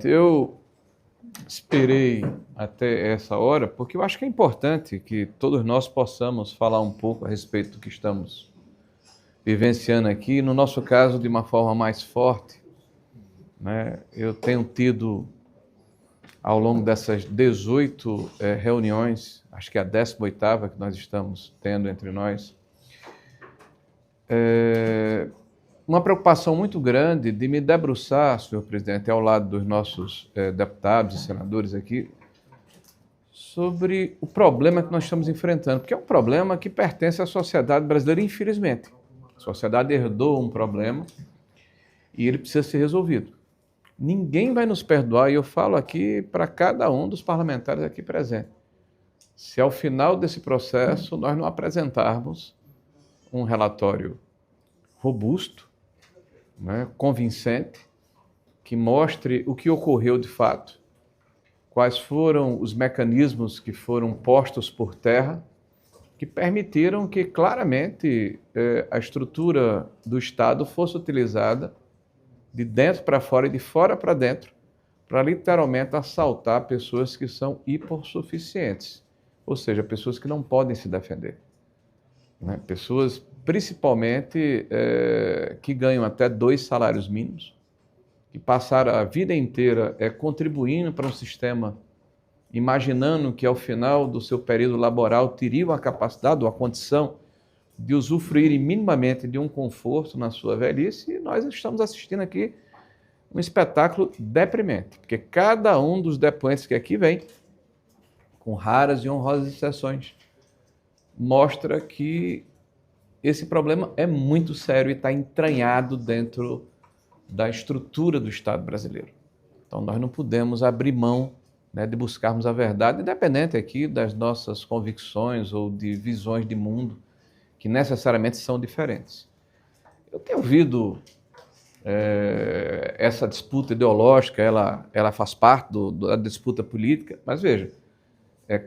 Eu esperei até essa hora porque eu acho que é importante que todos nós possamos falar um pouco a respeito do que estamos vivenciando aqui, no nosso caso de uma forma mais forte, né? Eu tenho tido ao longo dessas 18 reuniões, acho que é a 18ª que nós estamos tendo entre nós, uma preocupação muito grande de me debruçar, senhor presidente, ao lado dos nossos deputados e senadores aqui, sobre o problema que nós estamos enfrentando, porque é um problema que pertence à sociedade brasileira, infelizmente. A sociedade herdou um problema e ele precisa ser resolvido. Ninguém vai nos perdoar, e eu falo aqui para cada um dos parlamentares aqui presentes, se ao final desse processo nós não apresentarmos um relatório robusto, né, convincente, que mostre o que ocorreu de fato, quais foram os mecanismos que foram postos por terra, que permitiram que claramente a estrutura do Estado fosse utilizada de dentro para fora e de fora para dentro, para literalmente assaltar pessoas que são hipossuficientes, ou seja, pessoas que não podem se defender, né? Pessoas principalmente que ganham até 2 salários mínimos, que passaram a vida inteira contribuindo para um sistema, imaginando que ao final do seu período laboral teriam a capacidade ou a condição de usufruírem minimamente de um conforto na sua velhice, e nós estamos assistindo aqui um espetáculo deprimente, porque cada um dos depoentes que aqui vem, com raras e honrosas exceções, mostra que esse problema é muito sério e está entranhado dentro da estrutura do Estado brasileiro. Então nós não podemos abrir mão, né, de buscarmos a verdade, independente aqui das nossas convicções ou de visões de mundo, que necessariamente são diferentes. Eu tenho ouvido essa disputa ideológica, ela faz parte da disputa política, mas veja,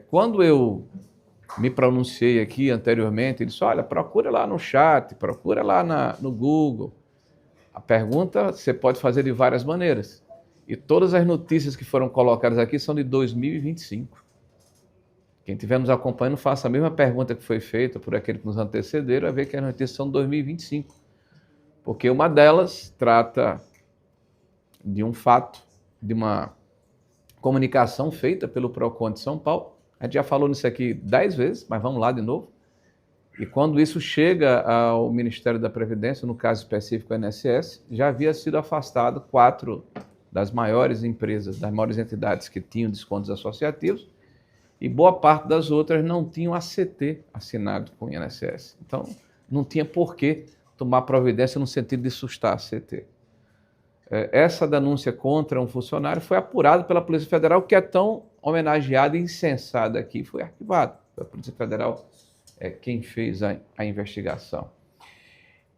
quando eu me pronunciei aqui anteriormente, ele disse, olha, procura lá no chat, procura lá no Google. A pergunta você pode fazer de várias maneiras. E todas as notícias que foram colocadas aqui são de 2025. Quem estiver nos acompanhando, faça a mesma pergunta que foi feita por aquele que nos antecederam, a ver que as notícias são de 2025. Porque uma delas trata de um fato, de uma comunicação feita pelo PROCON de São Paulo. A gente já falou nisso aqui 10 vezes, mas vamos lá de novo. E quando isso chega ao Ministério da Previdência, no caso específico o INSS, já havia sido afastado 4 das maiores empresas, das maiores entidades que tinham descontos associativos, e boa parte das outras não tinham ACT assinado com o INSS. Então, não tinha por que tomar providência no sentido de sustar a ACT. Essa denúncia contra um funcionário foi apurada pela Polícia Federal, que é tão homenageada e incensada aqui, foi arquivado. A Polícia Federal é quem fez a investigação.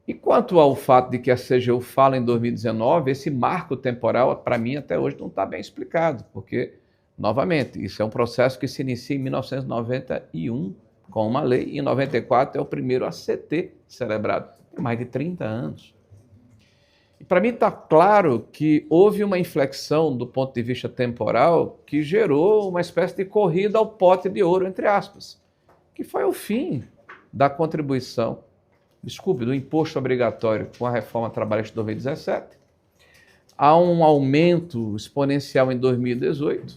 E quanto ao fato de que a CGU fala em 2019, esse marco temporal, para mim, até hoje não está bem explicado, porque, novamente, isso é um processo que se inicia em 1991, com uma lei, e em 94 é o primeiro ACT celebrado. Tem mais de 30 anos. E para mim está claro que houve uma inflexão do ponto de vista temporal que gerou uma espécie de corrida ao pote de ouro, entre aspas, que foi o fim da contribuição, do imposto obrigatório com a reforma trabalhista de 2017. Há um aumento exponencial em 2018,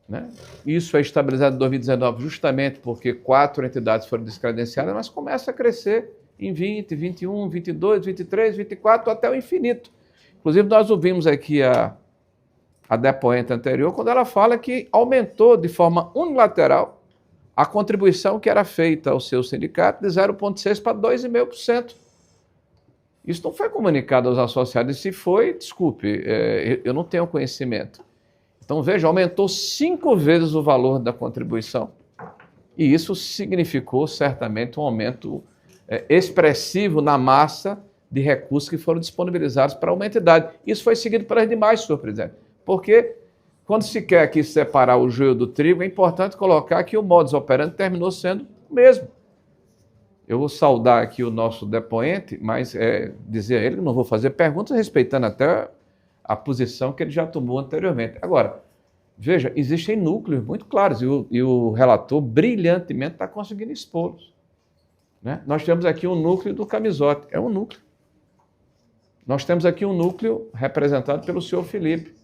né? Isso é estabilizado em 2019 justamente porque 4 entidades foram descredenciadas, mas começa a crescer em 20, 21, 22, 23, 24, até o infinito. Inclusive, nós ouvimos aqui a depoente anterior, quando ela fala que aumentou de forma unilateral a contribuição que era feita ao seu sindicato de 0,6% para 2,5%. Isso não foi comunicado aos associados, e se foi, desculpe, eu não tenho conhecimento. Então, veja, aumentou 5 vezes o valor da contribuição. E isso significou, certamente, um aumento expressivo na massa de recursos que foram disponibilizados para uma entidade. Isso foi seguido pelas demais, senhor presidente. Porque, quando se quer aqui separar o joio do trigo, é importante colocar que o modus operandi terminou sendo o mesmo. Eu vou saudar aqui o nosso depoente, mas dizer a ele que não vou fazer perguntas, respeitando até a posição que ele já tomou anteriormente. Agora, veja, existem núcleos muito claros e o relator brilhantemente está conseguindo expô-los. Né? Nós temos aqui um núcleo do Camisote, é um núcleo. Nós temos aqui um núcleo representado pelo senhor Felipe.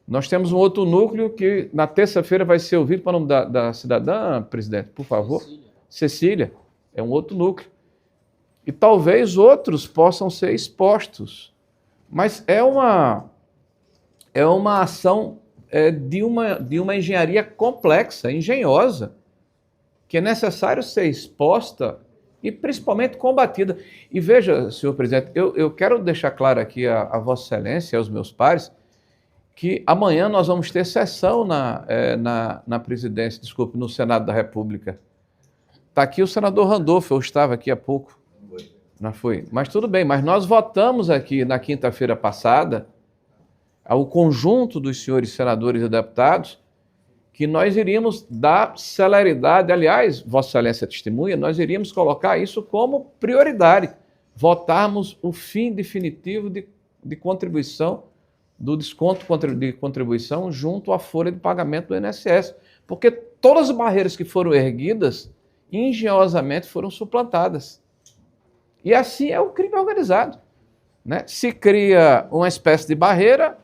Nós temos um outro núcleo que na terça-feira vai ser ouvido para o nome da cidadã, presidente, por favor. Cecília. É um outro núcleo. E talvez outros possam ser expostos. Mas é uma ação de uma engenharia complexa, engenhosa, que é necessário ser exposta e principalmente combatida. E veja, senhor presidente, eu quero deixar claro aqui a Vossa Excelência e aos meus pares que amanhã nós vamos ter sessão na presidência, desculpe, no Senado da República. Está aqui o senador Randolfo, eu estava aqui há pouco. Não foi? Mas tudo bem, mas nós votamos aqui na quinta-feira passada, ao conjunto dos senhores senadores e deputados, que nós iríamos dar celeridade, aliás, Vossa Excelência testemunha, nós iríamos colocar isso como prioridade, votarmos o fim definitivo de contribuição, do desconto de contribuição junto à folha de pagamento do INSS, porque todas as barreiras que foram erguidas, engenhosamente foram suplantadas. E assim é o crime organizado. Né? Se cria uma espécie de barreira,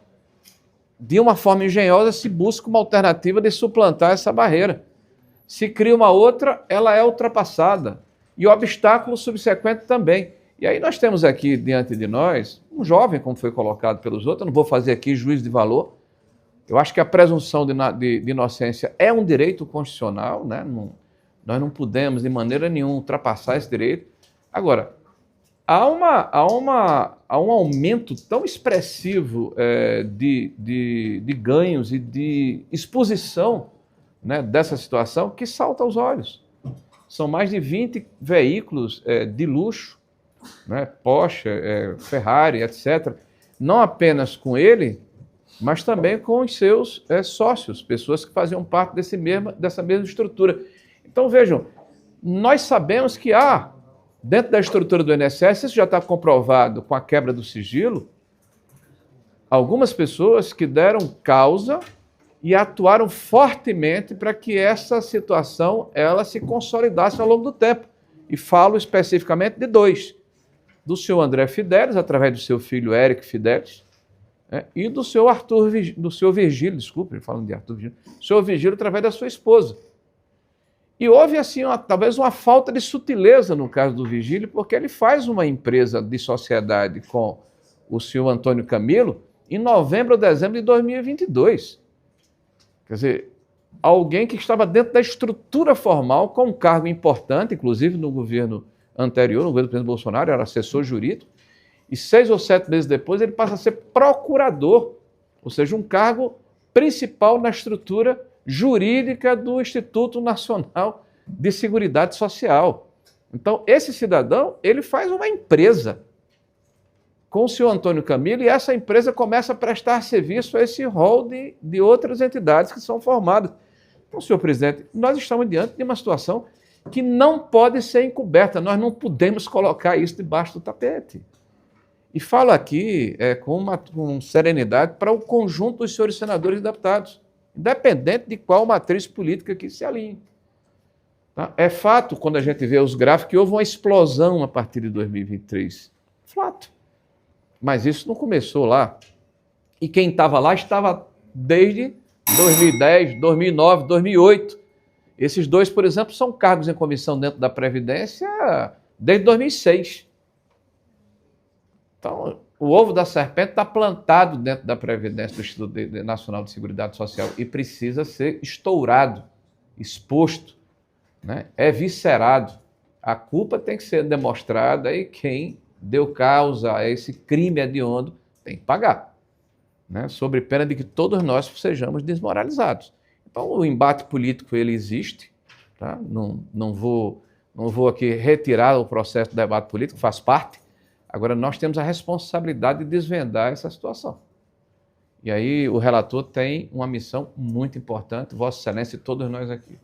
de uma forma engenhosa se busca uma alternativa de suplantar essa barreira. Se cria uma outra, ela é ultrapassada. E o obstáculo subsequente também. E aí nós temos aqui diante de nós um jovem, como foi colocado pelos outros, eu não vou fazer aqui juízo de valor. Eu acho que a presunção de inocência é um direito constitucional, né? Nós não podemos de maneira nenhuma ultrapassar esse direito. Agora, há um aumento tão expressivo de ganhos e de exposição, né, dessa situação que salta aos olhos. São mais de 20 veículos de luxo, né, Porsche, Ferrari, etc. Não apenas com ele, mas também com os seus sócios, pessoas que faziam parte dessa mesma estrutura. Então, vejam, nós sabemos que há, dentro da estrutura do INSS, isso já está comprovado com a quebra do sigilo, algumas pessoas que deram causa e atuaram fortemente para que essa situação ela se consolidasse ao longo do tempo. E falo especificamente de dois. Do senhor André Fidelis, através do seu filho Érico Fidelis, e do senhor Virgílio, desculpe, falando de Arthur Virgílio, do senhor Virgílio através da sua esposa. E houve, assim, talvez uma falta de sutileza no caso do Virgílio, porque ele faz uma empresa de sociedade com o senhor Antônio Camilo em novembro ou dezembro de 2022. Quer dizer, alguém que estava dentro da estrutura formal, com um cargo importante, inclusive no governo anterior, no governo do presidente Bolsonaro, era assessor jurídico, e 6 ou 7 meses depois ele passa a ser procurador, ou seja, um cargo principal na estrutura jurídica do Instituto Nacional de Seguridade Social. Então, esse cidadão, ele faz uma empresa com o senhor Antônio Camilo e essa empresa começa a prestar serviço a esse rol de outras entidades que são formadas. Então, senhor presidente, nós estamos diante de uma situação que não pode ser encoberta, nós não podemos colocar isso debaixo do tapete. E falo aqui com serenidade para o conjunto dos senhores senadores e deputados, independente de qual matriz política que se alinhe. Tá? É fato, quando a gente vê os gráficos, que houve uma explosão a partir de 2023. Fato. Mas isso não começou lá. E quem estava lá estava desde 2010, 2009, 2008. Esses dois, por exemplo, são cargos em comissão dentro da Previdência desde 2006. Então, o ovo da serpente está plantado dentro da Previdência do Instituto Nacional de Seguridade Social e precisa ser estourado, exposto, né? Eviscerado. A culpa tem que ser demonstrada e quem deu causa a esse crime hediondo tem que pagar, né? Sob pena de que todos nós sejamos desmoralizados. Então, o embate político ele existe, tá? Não vou aqui retirar o processo do debate político, faz parte. Agora, nós temos a responsabilidade de desvendar essa situação. E aí, o relator tem uma missão muito importante, Vossa Excelência e todos nós aqui.